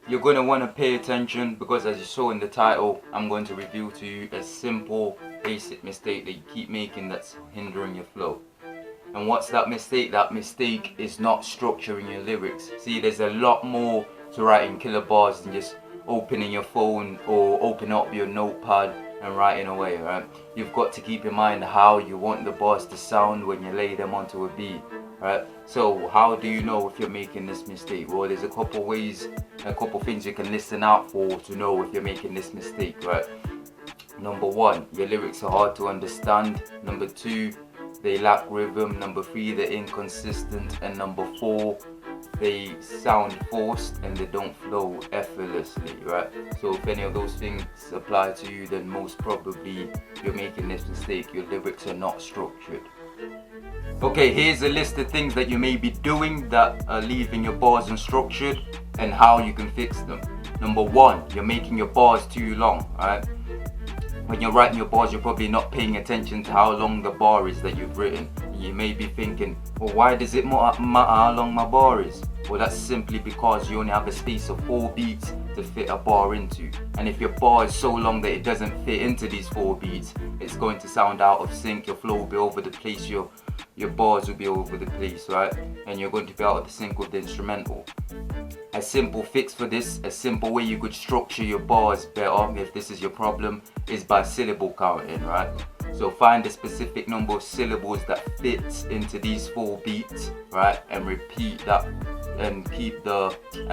you're going to want to pay attention, because as you saw in the title, I'm going to reveal to you a simple basic mistake that you keep making that's hindering your flow. And what's that mistake? That mistake is not structuring your lyrics. See, there's a lot more to writing killer bars than just opening your phone or open up your notepad and writing away, right? You've got to keep in mind how you want the bars to sound when you lay them onto a beat, right? So how do you know if you're making this mistake? Well, there's a couple ways, a couple things you can listen out for to know if you're making this mistake, right? Number one, your lyrics are hard to understand. Number two, they lack rhythm. Number three, they're inconsistent. And number four, they sound forced and they don't flow effortlessly, right? So if any of those things apply to you, then most probably you're making this mistake. Your lyrics are not structured. Okay, here's a list of things that you may be doing that are leaving your bars unstructured and how you can fix them. Number one, you're making your bars too long, right? When you're writing your bars, you're probably not paying attention to how long the bar is that you've written. And you may be thinking, well, why does it matter how long my bar is? Well, that's simply because you only have a space of 4 beats to fit a bar into. And if your bar is so long that it doesn't fit into these 4 beats, it's going to sound out of sync. Your flow will be over the place, your bars will be over the place, right? And you're going to be out of sync with the instrumental. A simple fix for this, a simple way you could structure your bars better if this is your problem, is by syllable counting, right? So find a specific number of syllables that fits into these 4 beats, right? And repeat that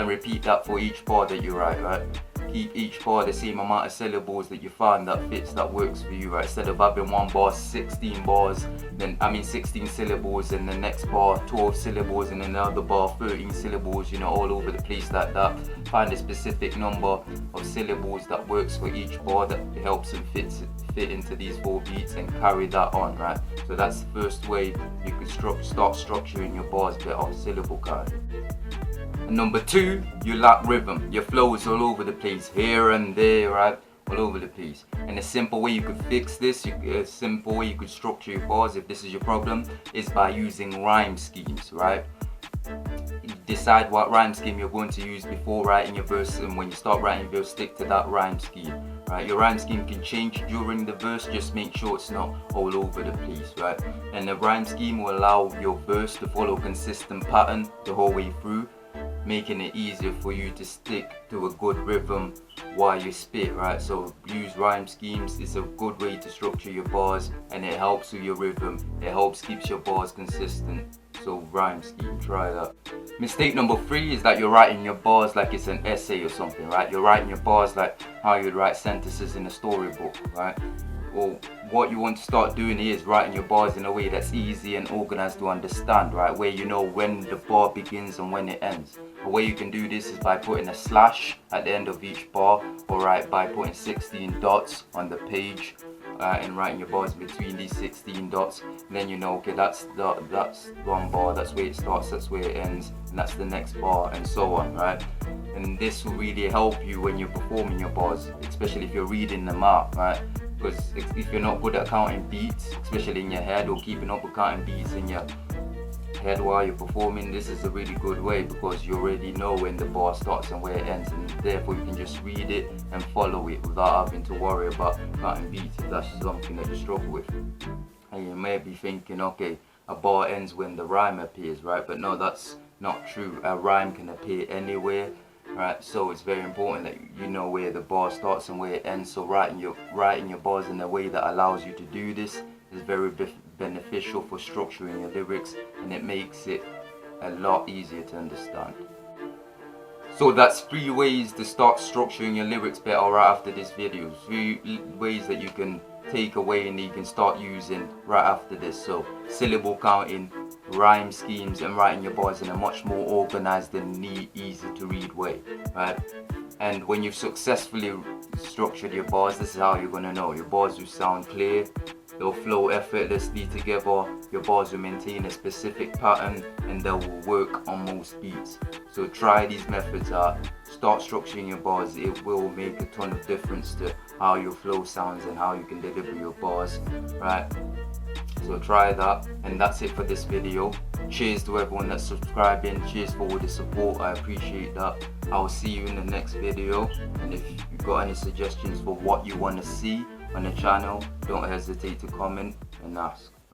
repeat that for each bar that you write, right? Keep each bar the same amount of syllables that you find that fits, that works for you, right? Instead of having one bar 16 bars, 16 syllables, and the next bar 12 syllables, and another bar 13 syllables, you know, all over the place like that. Find a specific number of syllables that works for each bar, that helps and fit into these 4 beats, and carry that on, right? So that's the first way you can start structuring your bars better, syllable counting. And number two, you lack rhythm. Your flow is all over the place, here and there, right? All over the place. And a simple way you could fix this, a simple way you could structure your bars if this is your problem, is by using rhyme schemes, right? Decide what rhyme scheme you're going to use before writing your verse, and when you start writing your verse, stick to that rhyme scheme, right? Your rhyme scheme can change during the verse, just make sure it's not all over the place, right? And the rhyme scheme will allow your verse to follow a consistent pattern the whole way through, making it easier for you to stick to a good rhythm while you spit, right? So use rhyme schemes. It's a good way to structure your bars, and it helps with your rhythm. It helps keeps your bars consistent. So rhyme scheme, try that. Mistake number 3 is that you're writing your bars like it's an essay or something, right? You're writing your bars like how you'd write sentences in a storybook, right? Well, what you want to start doing here is writing your bars in a way that's easy and organized to understand, right? Where you know when the bar begins and when it ends. The way you can do this is by putting a slash at the end of each bar, or by putting 16 dots on the page, and writing your bars between these 16 dots. And then you know, okay, that's one bar, that's where it starts, that's where it ends, and that's the next bar, and so on, right? And this will really help you when you're performing your bars, especially if you're reading them out, right? Because if you're not good at counting beats, especially in your head, or keeping up with counting beats in your head while you're performing, this is a really good way, because you already know when the bar starts and where it ends, and therefore you can just read it and follow it without having to worry about counting beats if that's something that you struggle with. And you may be thinking, okay, a bar ends when the rhyme appears, right? But no, that's not true. A rhyme can appear anywhere, right? So it's very important that you know where the bar starts and where it ends. So writing your bars in a way that allows you to do this is very beneficial for structuring your lyrics, and it makes it a lot easier to understand. So that's 3 ways to start structuring your lyrics better right after this video. 3 ways that you can take away and you can start using right after this. So syllable counting, rhyme schemes, and writing your bars in a much more organized and neat, easy to read way, right? And when you've successfully structured your bars, this is how you're going to know. Your bars will sound clear, they'll flow effortlessly together, your bars will maintain a specific pattern, and they will work on most beats. So try these methods out, start structuring your bars. It will make a ton of difference to how your flow sounds and how you can deliver your bars, right? So try that, and that's it for this video. Cheers to everyone that's subscribing. Cheers for all the support, I appreciate that. I'll see you in the next video, and if you've got any suggestions for what you want to see on the channel, don't hesitate to comment and ask.